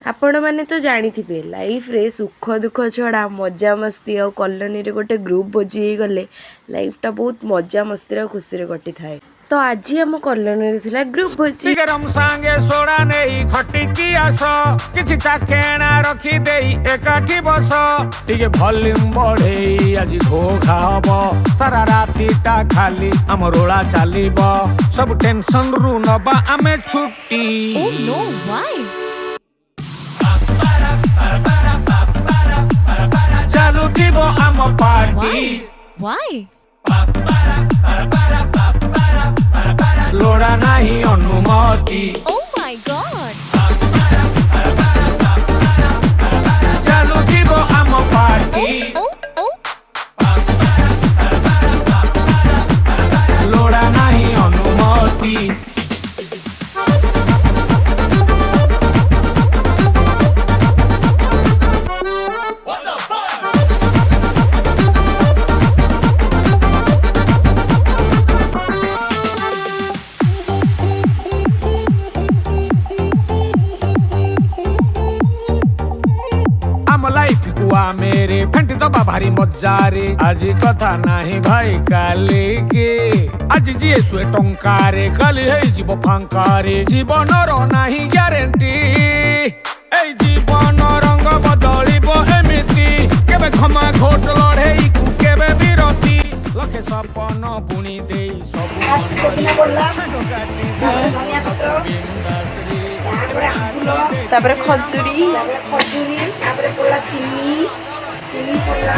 आपण मैंने तो जानी लाइफ रे सुख दुख छड़ा मजा मस्ती और कॉलोनी रे गोटे ग्रुप भोजी गले लाइफटा बहुत मजा मस्ती खुशी कटि थाए। तो आज हम कॉलोनी रे थिला ग्रुप भोजी गरम सांगे सोडा नहीं खटिकी आस किछि चाखेना रखी देई एकाठी बस टिके वॉल्यूम बढ़े आज घो खाबो सारा रातीटा खाली हम रोला चालीबो सब टेंशन रु नबा आमे छुट्टी। Oh no, why? चालू थीबो आम पार्टी Why? लोड़ा नहीं अनुमति Oh my god! चालू थीबो आम पार्टी Oh, oh. लोड़ा नहीं अनुमति। लाइफ कुआ मेरे फेंटी दबा भारी मजारे आज कथा नहीं भाई काली के आज जीए सुए टंकारे काली है जीव फांकारे जीवनर नहीं ग्यारंटी ए जीवन रंग बदलिबो एमिति केबे क्षमा घोट लड़ेई कु केबे विरति लखे सपन बुणी देई सब तापर खजूरी तापर पोला चीनी पोला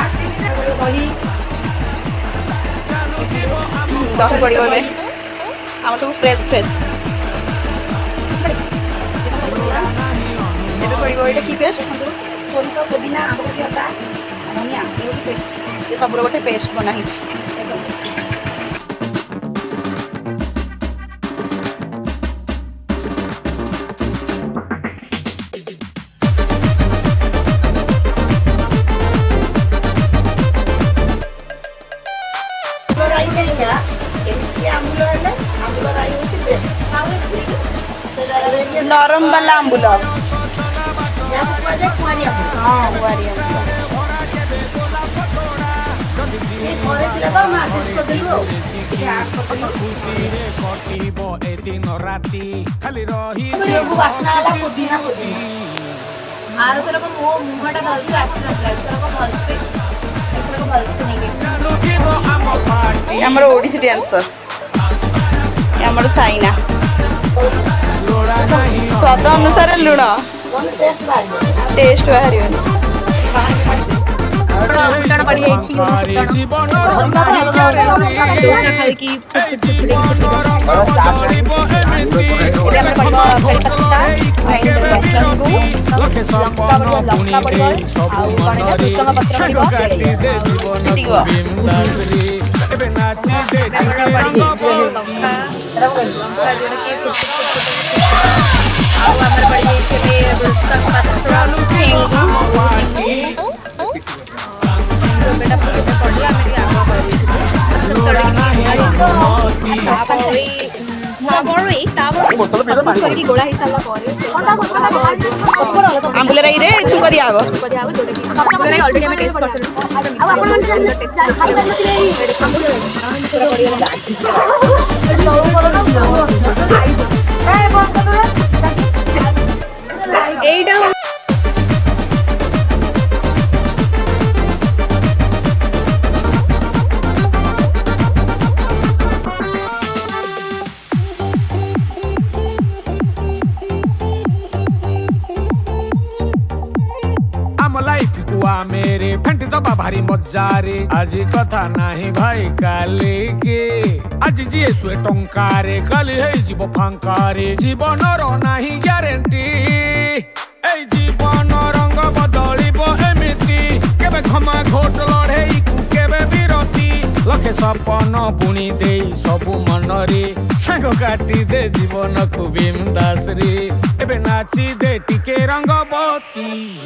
दही दही पड़ो ए आम सब फ्रेश फ्रेश पड़ो ये कि पेस्ट सोरिष पुदीना आंबकसी अदा धनिया पेस्ट ये सब गोटे पेस्ट बनाई। नरम वाला आंबुल खाली रही आमर ओडिसी डांसर आमर साइना स्वाद अनुसार लुण टेस्ट बाहर आंबुल रे छुंक दिया लाइफ कुआ मेरे फेंटी दबा भारी मजारे आज कथा नहीं भाई काली के आज जीए सुए टंकारे काली है जीव फांकारे जीवनर नहीं ग्यारंटी ए जीवन रंग बदलिबो एमिति केबे क्षमा घोट लड़ेई कु केबे विरति लखे सपन बुणी देई सब मनरे सांग काटी दे जीवन को बिंदास रे एबे नाची दे टिके रंगबती।